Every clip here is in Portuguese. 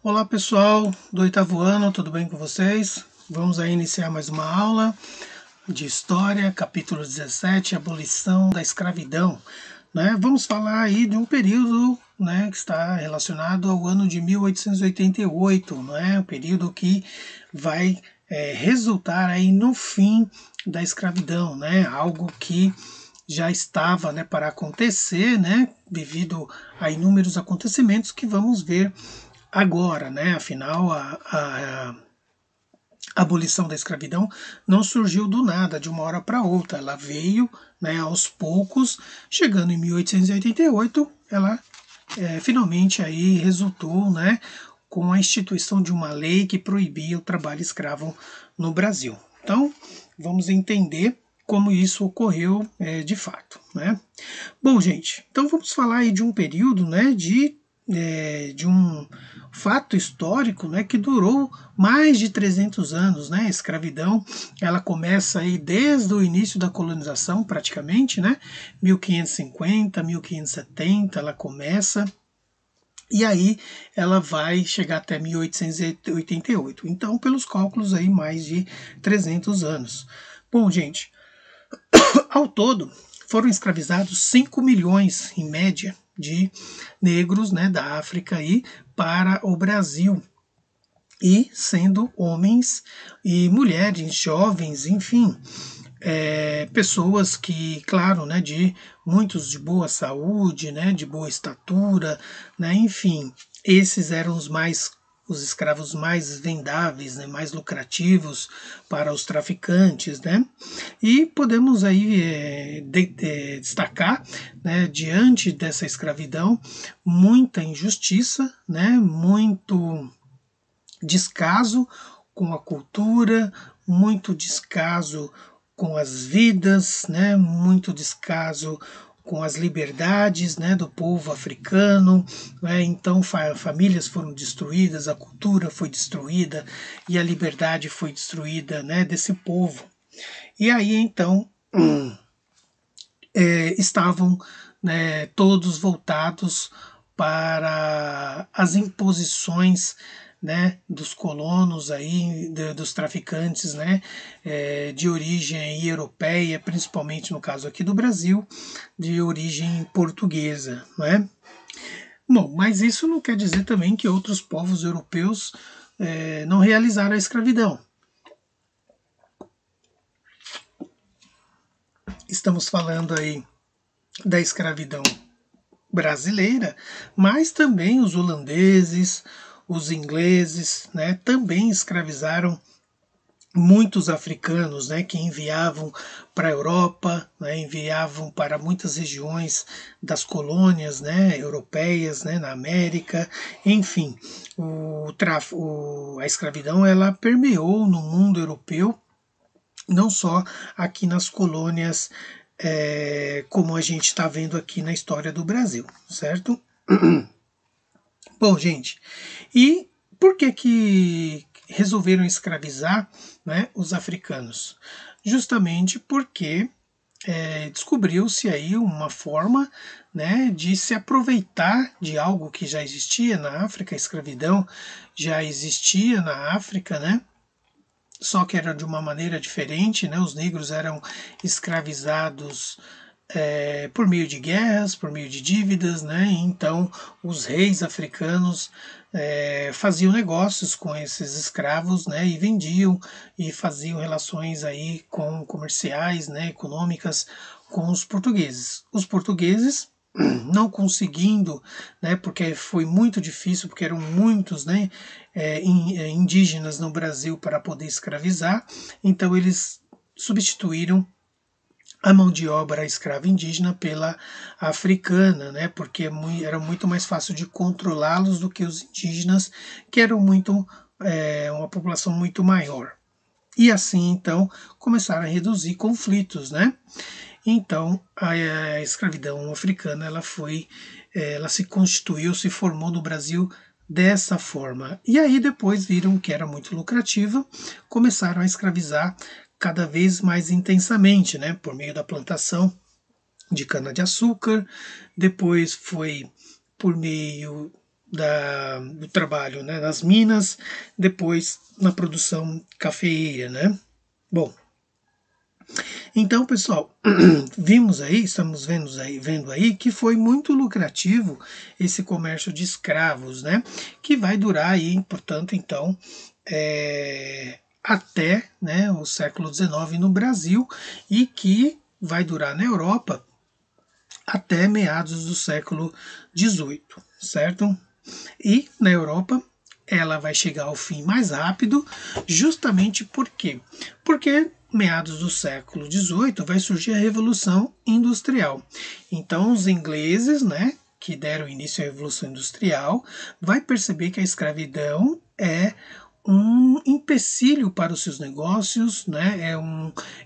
Olá pessoal do oitavo ano, tudo bem com vocês? Vamos aí iniciar mais uma aula de História, capítulo 17, Abolição da Escravidão. Vamos falar aí de um período que está relacionado ao ano de 1888, um período que vai resultar aí no fim da escravidão, algo que já estava para acontecer, devido a inúmeros acontecimentos que vamos ver agora, afinal, a abolição da escravidão não surgiu do nada, de uma hora para outra. Ela veio aos poucos, chegando em 1888, ela finalmente aí resultou com a instituição de uma lei que proibia o trabalho escravo no Brasil. Então, vamos entender como isso ocorreu de fato. Bom, gente, então vamos falar aí de um período de um fato histórico que durou mais de 300 anos. A escravidão ela começa aí desde o início da colonização, praticamente, 1550, 1570 ela começa, e aí ela vai chegar até 1888. Então, pelos cálculos aí, mais de 300 anos. Bom, gente, ao todo foram escravizados 5 milhões, em média, de negros da África aí para o Brasil, e sendo homens e mulheres, jovens, enfim, pessoas que, claro, de muitos de boa saúde, de boa estatura, enfim, esses eram os escravos mais vendáveis, mais lucrativos para os traficantes, E podemos aí destacar, diante dessa escravidão, muita injustiça, muito descaso com a cultura, muito descaso com as vidas, muito descaso com as liberdades do povo africano. Então famílias foram destruídas, a cultura foi destruída e a liberdade foi destruída desse povo. E aí então estavam todos voltados para as imposições dos colonos aí, dos traficantes, de origem europeia, principalmente no caso aqui do Brasil, de origem portuguesa, Bom, mas isso não quer dizer também que outros povos europeus não realizaram a escravidão. Estamos falando aí da escravidão brasileira, mas também os holandeses, os ingleses, também escravizaram muitos africanos, que enviavam para a Europa, enviavam para muitas regiões das colônias europeias, na América, enfim, a escravidão ela permeou no mundo europeu, não só aqui nas colônias, como a gente está vendo aqui na história do Brasil, certo? Bom, gente, e por que resolveram escravizar os africanos? Justamente porque descobriu-se aí uma forma de se aproveitar de algo que já existia na África. A escravidão já existia na África, só que era de uma maneira diferente, os negros eram escravizados por meio de guerras, por meio de dívidas, então os reis africanos faziam negócios com esses escravos, e vendiam e faziam relações aí comerciais, econômicas com os portugueses. Os portugueses não conseguindo, porque foi muito difícil, porque eram muitos indígenas no Brasil para poder escravizar, então eles substituíram a mão de obra escrava indígena pela africana, porque era muito mais fácil de controlá-los do que os indígenas, que eram uma população muito maior. E assim, então, começaram a reduzir conflitos, Então, a escravidão africana ela se constituiu, se formou no Brasil dessa forma. E aí depois viram que era muito lucrativa, começaram a escravizar cada vez mais intensamente, por meio da plantação de cana-de-açúcar, depois foi por meio do trabalho, né, nas minas, depois na produção cafeeira, né? Bom, então, pessoal, estamos vendo aí que foi muito lucrativo esse comércio de escravos, né? Que vai durar aí, portanto, então, até, né, o século XIX no Brasil e que vai durar na Europa até meados do século XVIII, certo? E na Europa ela vai chegar ao fim mais rápido, justamente por quê? Porque meados do século XVIII vai surgir a Revolução Industrial. Então os ingleses, né, que deram início à Revolução Industrial, vai perceber que a escravidão é um empecilho para os seus negócios, né?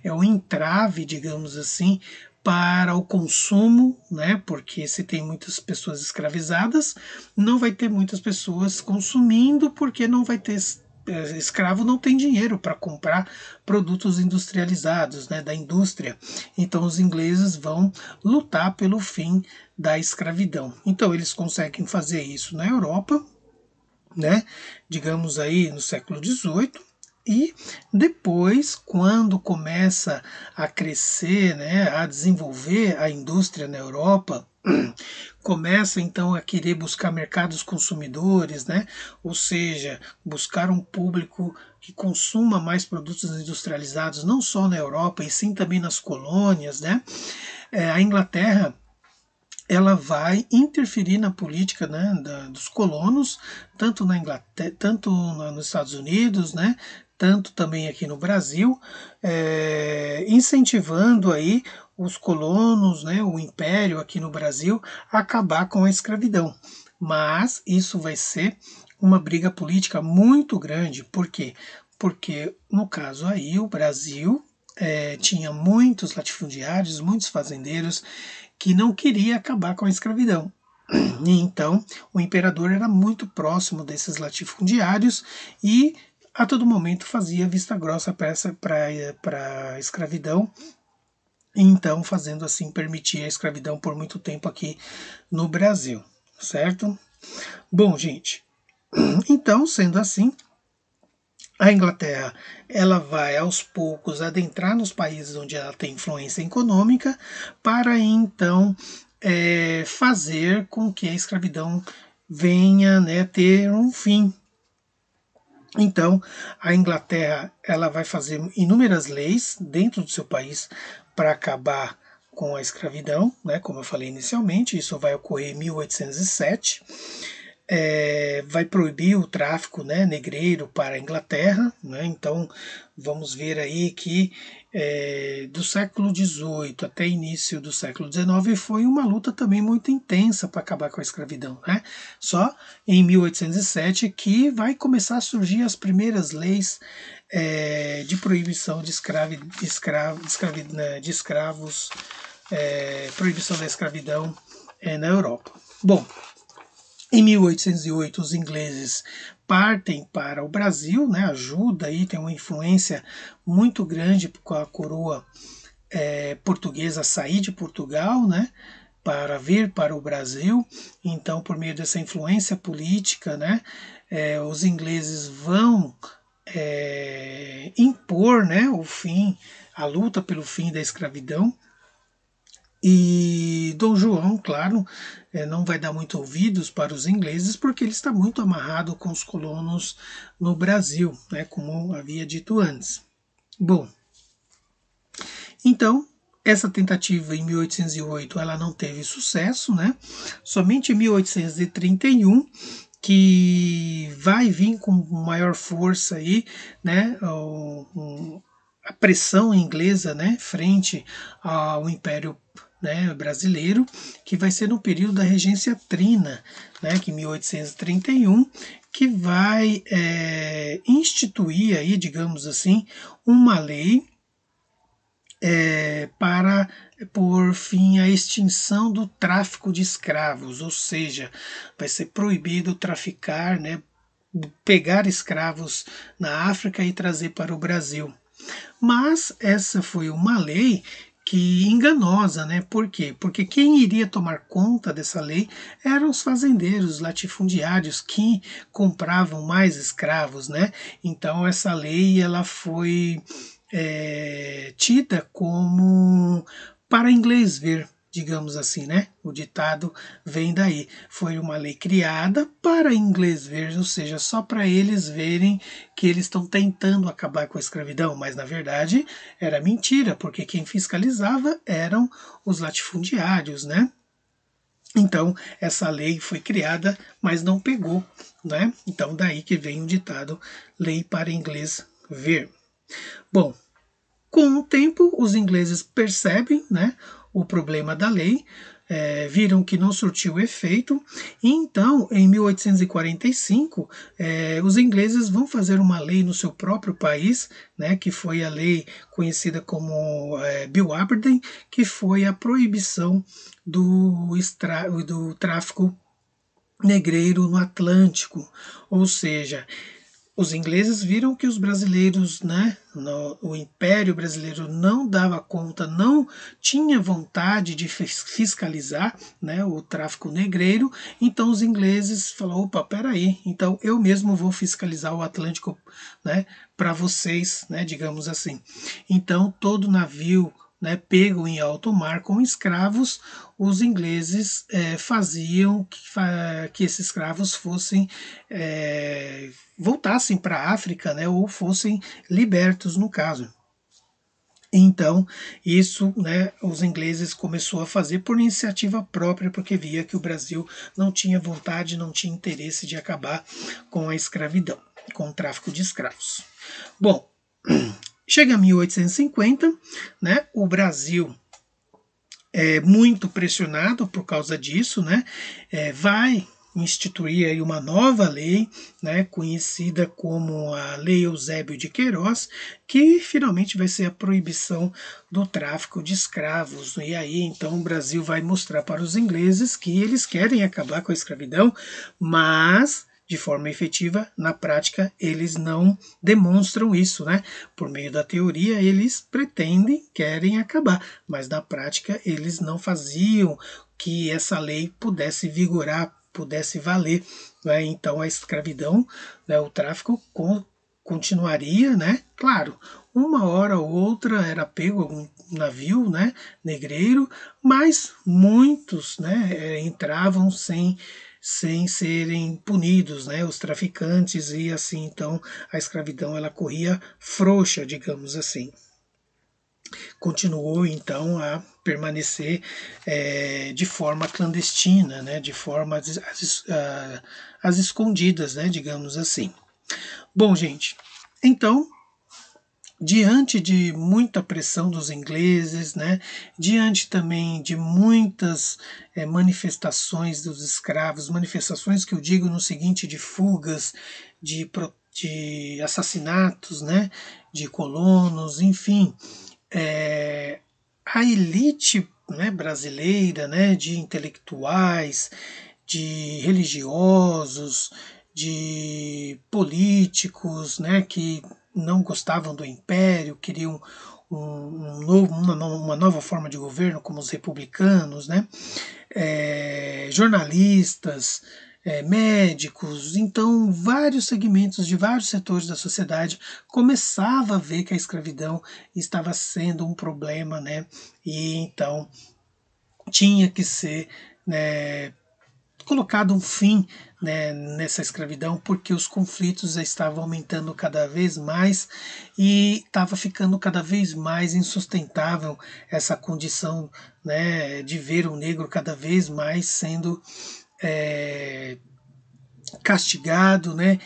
É um entrave, digamos assim, para o consumo, né? Porque se tem muitas pessoas escravizadas, não vai ter muitas pessoas consumindo, porque não vai ter escravo não tem dinheiro para comprar produtos industrializados, né, da indústria. Então os ingleses vão lutar pelo fim da escravidão. Então eles conseguem fazer isso na Europa, né, digamos aí no século XVIII, e depois, quando começa a crescer, né, a desenvolver a indústria na Europa, começa então a querer buscar mercados consumidores, né, ou seja, buscar um público que consuma mais produtos industrializados, não só na Europa, e sim também nas colônias, né. A Inglaterra ela vai interferir na política, né, dos colonos, tanto na Inglaterra, tanto nos Estados Unidos, né, tanto também aqui no Brasil, incentivando aí os colonos, né, o império aqui no Brasil, a acabar com a escravidão. Mas isso vai ser uma briga política muito grande. Por quê? Porque, no caso aí, o Brasil tinha muitos latifundiários, muitos fazendeiros, que não queria acabar com a escravidão. E então, o imperador era muito próximo desses latifundiários e a todo momento fazia vista grossa para a escravidão, e então fazendo assim permitir a escravidão por muito tempo aqui no Brasil, certo? Bom, gente, então, sendo assim, a Inglaterra ela vai aos poucos adentrar nos países onde ela tem influência econômica para então fazer com que a escravidão venha, né, ter um fim. Então, a Inglaterra ela vai fazer inúmeras leis dentro do seu país para acabar com a escravidão, né, como eu falei inicialmente, isso vai ocorrer em 1807. Vai proibir o tráfico, né, negreiro para a Inglaterra, né? Então vamos ver aí que do século XVIII até início do século XIX foi uma luta também muito intensa para acabar com a escravidão, né? Só em 1807 que vai começar a surgir as primeiras leis de proibição de escravos, proibição da escravidão na Europa. Bom, em 1808, os ingleses partem para o Brasil, né, ajuda aí, tem uma influência muito grande com a coroa portuguesa a sair de Portugal, né, para vir para o Brasil. Então, por meio dessa influência política, né, os ingleses vão impor, né, o fim, a luta pelo fim da escravidão. E Dom João, claro, não vai dar muito ouvidos para os ingleses porque ele está muito amarrado com os colonos no Brasil, né, como havia dito antes. Bom, então essa tentativa em 1808 ela não teve sucesso, né? Somente em 1831 que vai vir com maior força aí, né, a pressão inglesa, né, frente ao Império, né, brasileiro, que vai ser no período da Regência Trina, né, que em 1831, que vai instituir aí, digamos assim, uma lei para por fim a extinção do tráfico de escravos, ou seja, vai ser proibido traficar, né, pegar escravos na África e trazer para o Brasil. Mas essa foi uma lei que enganosa, né? Por quê? Porque quem iria tomar conta dessa lei eram os fazendeiros, latifundiários que compravam mais escravos, né? Então essa lei ela foi tida como para inglês ver, digamos assim, né? O ditado vem daí. Foi uma lei criada para inglês ver, ou seja, só para eles verem que eles estão tentando acabar com a escravidão, mas na verdade era mentira, porque quem fiscalizava eram os latifundiários, né? Então, essa lei foi criada, mas não pegou, né? Então, daí que vem o ditado lei para inglês ver. Bom, com o tempo, os ingleses percebem, né, o problema da lei, viram que não surtiu efeito, e então, em 1845, os ingleses vão fazer uma lei no seu próprio país, né, que foi a lei conhecida como Bill Aberdeen, que foi a proibição do tráfico negreiro no Atlântico, ou seja, os ingleses viram que os brasileiros, né, o Império Brasileiro não dava conta, não tinha vontade de fiscalizar, né, o tráfico negreiro, então os ingleses falaram, opa, peraí, então eu mesmo vou fiscalizar o Atlântico, né, para vocês, né, digamos assim. Então todo navio, né, pego em alto mar com escravos, os ingleses faziam que esses escravos fossem voltassem para a África, né, ou fossem libertos no caso. Então, isso, né, os ingleses começou a fazer por iniciativa própria, porque via que o Brasil não tinha vontade, não tinha interesse de acabar com a escravidão, com o tráfico de escravos. Bom, chega a 1850, né, o Brasil muito pressionado por causa disso, né, vai instituir aí uma nova lei, né, conhecida como a Lei Eusébio de Queiroz, que finalmente vai ser a proibição do tráfico de escravos. E aí então o Brasil vai mostrar para os ingleses que eles querem acabar com a escravidão, mas de forma efetiva, na prática, eles não demonstram isso, né? Por meio da teoria, eles pretendem, querem acabar, mas na prática, eles não faziam que essa lei pudesse vigorar, pudesse valer, né? Então, a escravidão, né, o tráfico continuaria, né? Claro, uma hora ou outra era pego algum navio, né, negreiro, mas muitos, né, entravam sem serem punidos, né, os traficantes, e assim então a escravidão ela corria frouxa, digamos assim. Continuou então a permanecer de forma clandestina, né, de forma às escondidas, né, digamos assim. Bom, gente, então diante de muita pressão dos ingleses, né, diante também de muitas manifestações dos escravos, manifestações que eu digo no seguinte, de fugas, de assassinatos, né, de colonos, enfim, a elite, né, brasileira, né, de intelectuais, de religiosos, de políticos, né, que não gostavam do império, queriam uma nova forma de governo, como os republicanos, né, jornalistas, médicos, então vários segmentos de vários setores da sociedade começava a ver que a escravidão estava sendo um problema, né, e então tinha que ser, né, colocado um fim, né, nessa escravidão, porque os conflitos estavam aumentando cada vez mais e estava ficando cada vez mais insustentável essa condição, né, de ver o negro cada vez mais sendo castigado, né,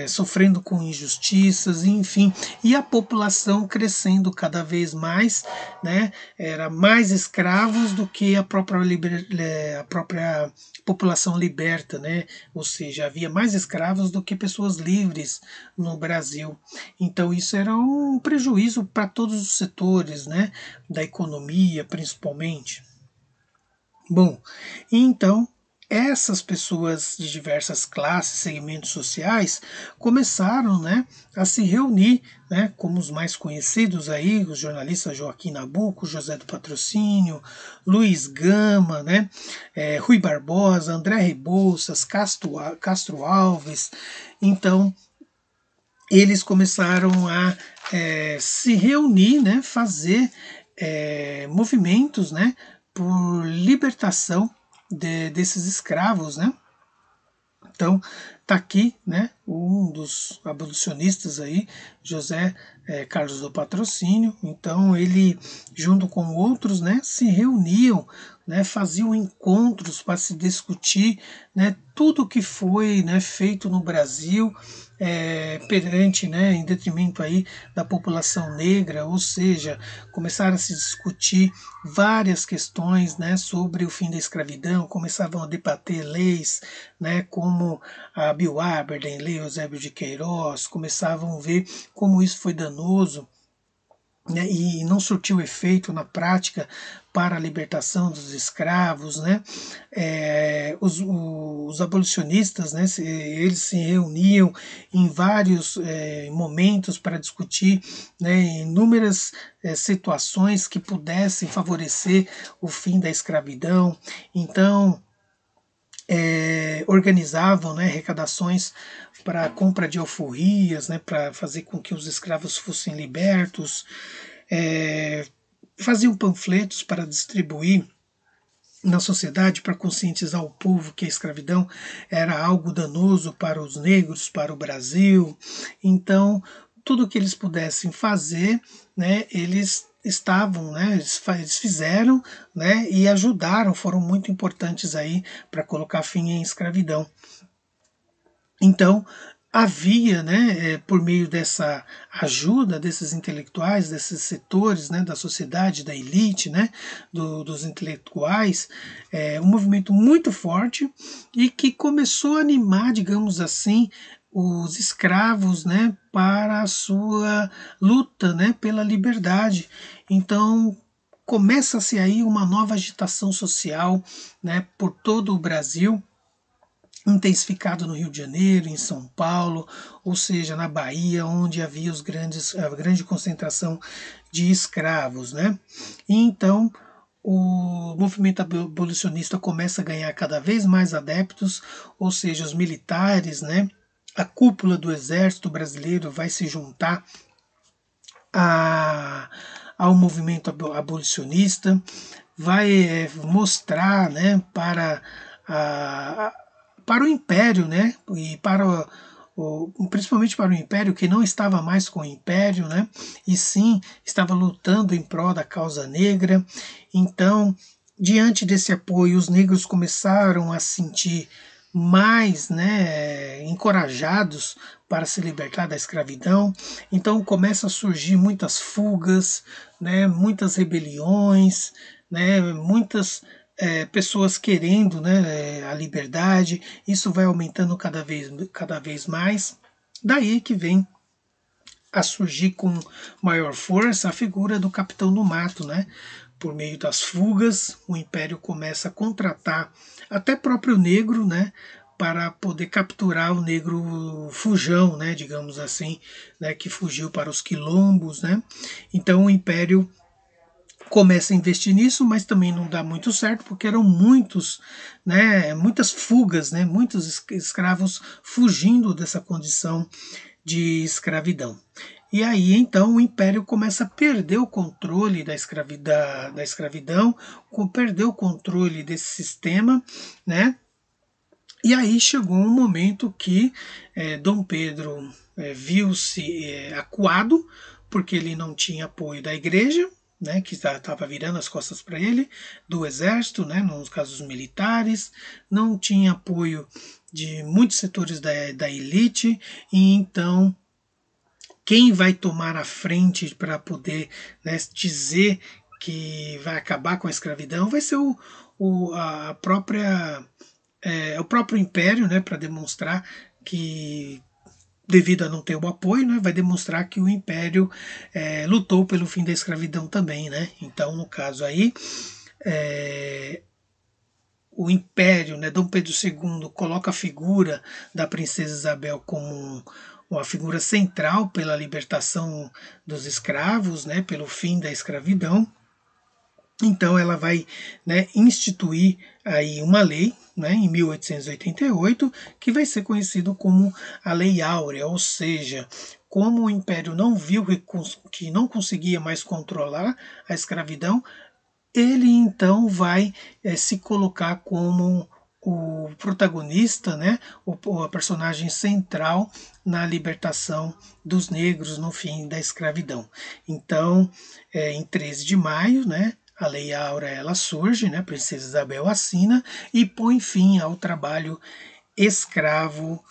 sofrendo com injustiças, enfim, e a população crescendo cada vez mais, né, era mais escravos do que a própria população liberta, né, ou seja, havia mais escravos do que pessoas livres no Brasil. Então isso era um prejuízo para todos os setores, né, da economia principalmente. Bom, então essas pessoas de diversas classes, segmentos sociais, começaram, né, a se reunir, né, como os mais conhecidos aí, os jornalistas Joaquim Nabuco, José do Patrocínio, Luiz Gama, né, Rui Barbosa, André Rebouças, Castro Alves. Então, eles começaram a se reunir, né, fazer movimentos, né, por libertação desses escravos, né? Então, tá aqui, né, um dos abolicionistas aí, José Carlos do Patrocínio. Então, ele, junto com outros, né, se reuniam, né, faziam encontros para se discutir, né, tudo que foi, né, feito no Brasil perante, né, em detrimento aí da população negra, ou seja, começaram a se discutir várias questões, né, sobre o fim da escravidão, começavam a debater leis, né, como a Bill Aberdeen, Lei Eusébio de Queiroz, começavam a ver como isso foi danoso, né, e não surtiu efeito na prática para a libertação dos escravos, né? Os abolicionistas, né, eles se reuniam em vários momentos para discutir, né, inúmeras situações que pudessem favorecer o fim da escravidão. Então, organizavam, né, arrecadações para a compra de alforrias, né, para fazer com que os escravos fossem libertos, faziam panfletos para distribuir na sociedade para conscientizar o povo que a escravidão era algo danoso para os negros, para o Brasil. Então, tudo que eles pudessem fazer, né, eles estavam, né, eles fizeram, né, e ajudaram, foram muito importantes aí para colocar fim à escravidão. Então, havia, né, por meio dessa ajuda desses intelectuais, desses setores, né, da sociedade, da elite, né, dos intelectuais, um movimento muito forte e que começou a animar, digamos assim, os escravos, né, para a sua luta, né, pela liberdade. Então, começa-se aí uma nova agitação social, né, por todo o Brasil, intensificado no Rio de Janeiro, em São Paulo, ou seja, na Bahia, onde havia a grande concentração de escravos, né? E então o movimento abolicionista começa a ganhar cada vez mais adeptos, ou seja, os militares, né? A cúpula do exército brasileiro vai se juntar ao movimento abolicionista, vai mostrar, né, para o Império, né, e principalmente para o Império, que não estava mais com o Império, né, e sim estava lutando em prol da causa negra. Então, diante desse apoio, os negros começaram a sentir mais, né, encorajados para se libertar da escravidão. Então começa a surgir muitas fugas, né, muitas rebeliões, né, muitas pessoas querendo, né, a liberdade. Isso vai aumentando cada vez mais. Daí que vem a surgir com maior força a figura do capitão do mato, né? Por meio das fugas, o Império começa a contratar até próprio negro, né, para poder capturar o negro fujão, né, digamos assim, né, que fugiu para os quilombos, né? Então o Império começa a investir nisso, mas também não dá muito certo, porque eram muitos, né, muitas fugas, né, muitos escravos fugindo dessa condição de escravidão. E aí então o Império começa a perder o controle da escravidão, perder o controle desse sistema, né? E aí chegou um momento que Dom Pedro viu-se acuado, porque ele não tinha apoio da igreja, né, que estava virando as costas para ele, do exército, né, nos casos militares, não tinha apoio de muitos setores da elite, e então quem vai tomar a frente para poder, né, dizer que vai acabar com a escravidão vai ser a própria o próprio Império, né, para demonstrar que, devido a não ter o apoio, né, vai demonstrar que o Império lutou pelo fim da escravidão também, né? Então, no caso aí, o Império, né, Dom Pedro II coloca a figura da princesa Isabel como uma figura central pela libertação dos escravos, né, pelo fim da escravidão. Então ela vai, né, instituir aí uma lei, né, em 1888, que vai ser conhecido como a Lei Áurea, ou seja, como o Império não viu que não conseguia mais controlar a escravidão, ele então vai se colocar como o protagonista, né, a personagem central na libertação dos negros no fim da escravidão. Então, em 13 de maio, né, a Lei Áurea ela surge, né, a Princesa Isabel assina e põe fim ao trabalho escravo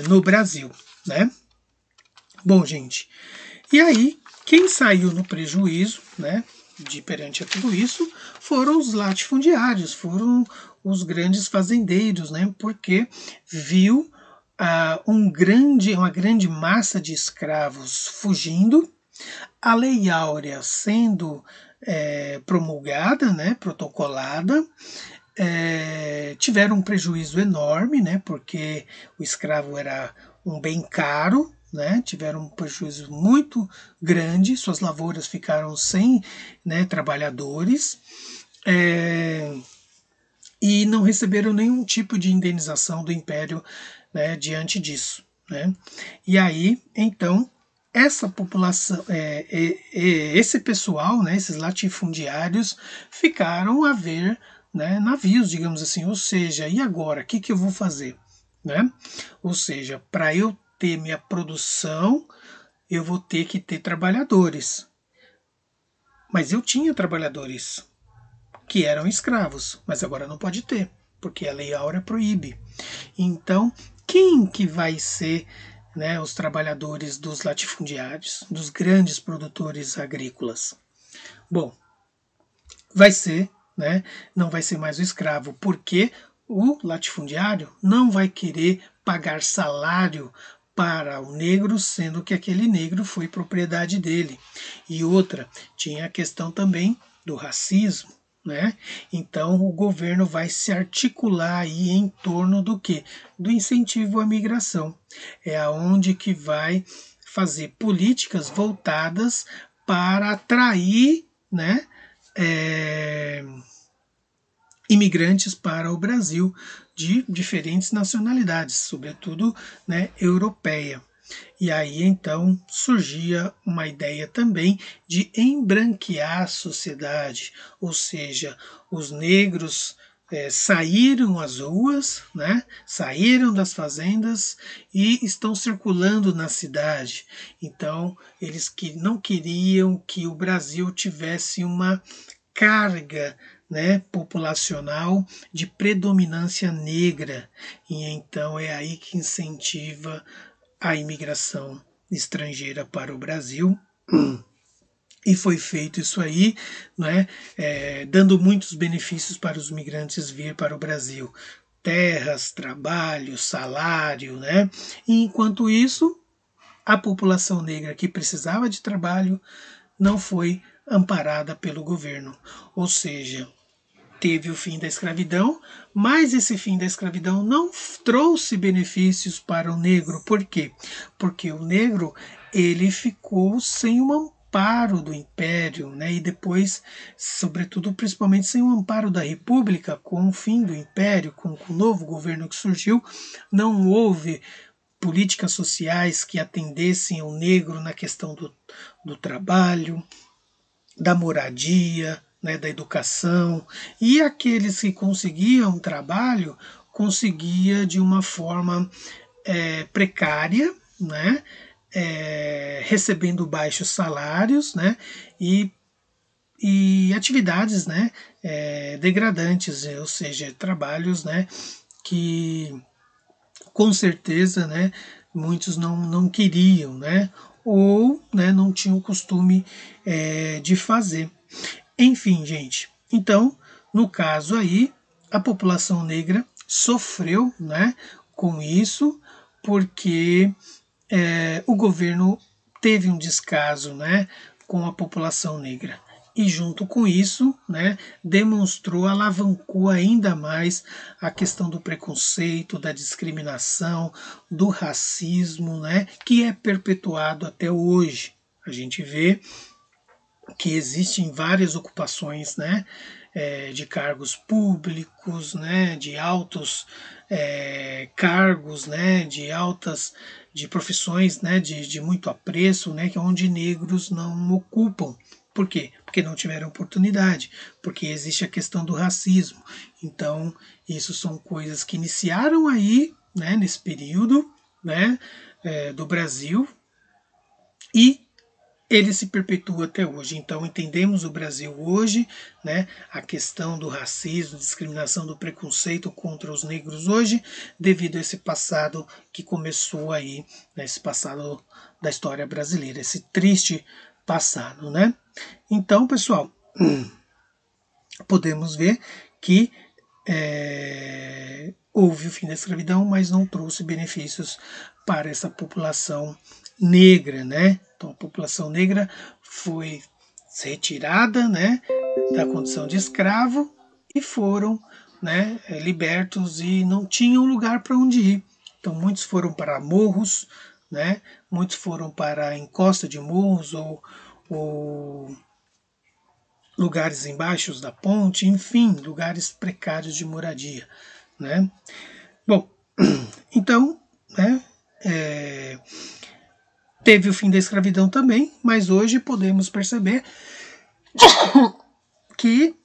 no Brasil, né? Bom, gente, e aí quem saiu no prejuízo, né, perante a tudo isso, foram os latifundiários, foram os grandes fazendeiros, né, porque viu uma grande massa de escravos fugindo, a Lei Áurea sendo promulgada, né, protocolada, tiveram um prejuízo enorme, né, porque o escravo era um bem caro, né, tiveram um prejuízo muito grande, suas lavouras ficaram sem, né, trabalhadores, e não receberam nenhum tipo de indenização do Império, né, diante disso, né. E aí, então, essa população, esse pessoal, né, esses latifundiários, ficaram a ver, né, navios, digamos assim, ou seja, e agora, o que eu vou fazer? Né? Ou seja, para eu ter minha produção, eu vou ter que ter trabalhadores. Mas eu tinha trabalhadores que eram escravos, mas agora não pode ter, porque a Lei Áurea proíbe. Então, quem que vai ser, né, os trabalhadores dos latifundiários, dos grandes produtores agrícolas? Bom, vai ser, né, não vai ser mais o escravo, porque o latifundiário não vai querer pagar salário para o negro, sendo que aquele negro foi propriedade dele. E outra, tinha a questão também do racismo, né? Então o governo vai se articular aí em torno do que? Do incentivo à migração. É aonde que vai fazer políticas voltadas para atrair, né, imigrantes para o Brasil de diferentes nacionalidades, sobretudo, né, europeia. E aí então surgia uma ideia também de embranquear a sociedade, ou seja, os negros saíram às ruas, né, saíram das fazendas e estão circulando na cidade. Então eles que não queriam que o Brasil tivesse uma carga, né, populacional de predominância negra, e então é aí que incentiva a imigração estrangeira para o Brasil. E foi feito isso aí, né, dando muitos benefícios para os migrantes vir para o Brasil. Terras, trabalho, salário, né? E enquanto isso, a população negra que precisava de trabalho não foi amparada pelo governo. Ou seja, teve o fim da escravidão, mas esse fim da escravidão não trouxe benefícios para o negro. Por quê? Porque o negro ele ficou sem um amparo do Império, né? E depois, sobretudo, principalmente sem o amparo da República, com o fim do Império, com o novo governo que surgiu, não houve políticas sociais que atendessem o negro na questão do trabalho, da moradia, né, da educação, e aqueles que conseguiam trabalho conseguia de uma forma precária, né, recebendo baixos salários, né, e atividades, né, degradantes, ou seja, trabalhos, né, que com certeza, né, muitos não queriam, né, ou, né, não tinham o costume de fazer. Enfim, gente, então, no caso aí, a população negra sofreu, né, com isso, porque o governo teve um descaso, né, com a população negra. e junto com isso, né, demonstrou, alavancou ainda mais a questão do preconceito, da discriminação, do racismo, né, que é perpetuado até hoje. A gente vê que existem várias ocupações, né, de cargos públicos, né, de altos cargos, né, de profissões, né, de muito apreço, né, que é onde negros não ocupam. Por quê? Porque não tiveram oportunidade, porque existe a questão do racismo. Então, isso são coisas que iniciaram aí, né, nesse período, né, do Brasil, e ele se perpetua até hoje. Então entendemos o Brasil hoje, né, a questão do racismo, discriminação, do preconceito contra os negros hoje, devido a esse passado que começou aí, né, esse passado da história brasileira, esse triste passado, né? Então, pessoal, podemos ver que houve o fim da escravidão, mas não trouxe benefícios para essa população negra, né? Então a população negra foi retirada, né, da condição de escravo e foram, né, libertos e não tinham lugar para onde ir. Então muitos foram para morros, né? Muitos foram para a encosta de morros ou lugares embaixo da ponte, enfim, lugares precários de moradia, né? Bom, então, né, teve o fim da escravidão também, mas hoje podemos perceber que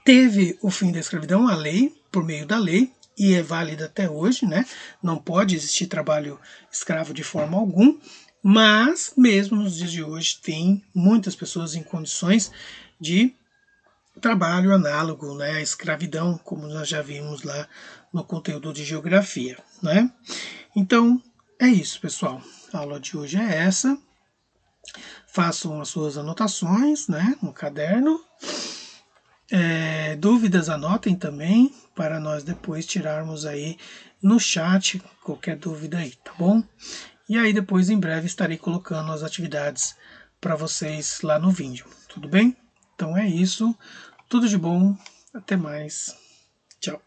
teve o fim da escravidão, a lei, por meio da lei, e é válida até hoje, né? Não pode existir trabalho escravo de forma alguma, mas mesmo nos dias de hoje tem muitas pessoas em condições de trabalho análogo, né, à escravidão, como nós já vimos lá no conteúdo de geografia, né? Então, é isso, pessoal. A aula de hoje é essa. Façam as suas anotações, né, no caderno. Dúvidas anotem também, para nós depois tirarmos aí no chat qualquer dúvida aí, tá bom? E aí depois em breve estarei colocando as atividades para vocês lá no vídeo, tudo bem? Então é isso, tudo de bom, até mais, tchau.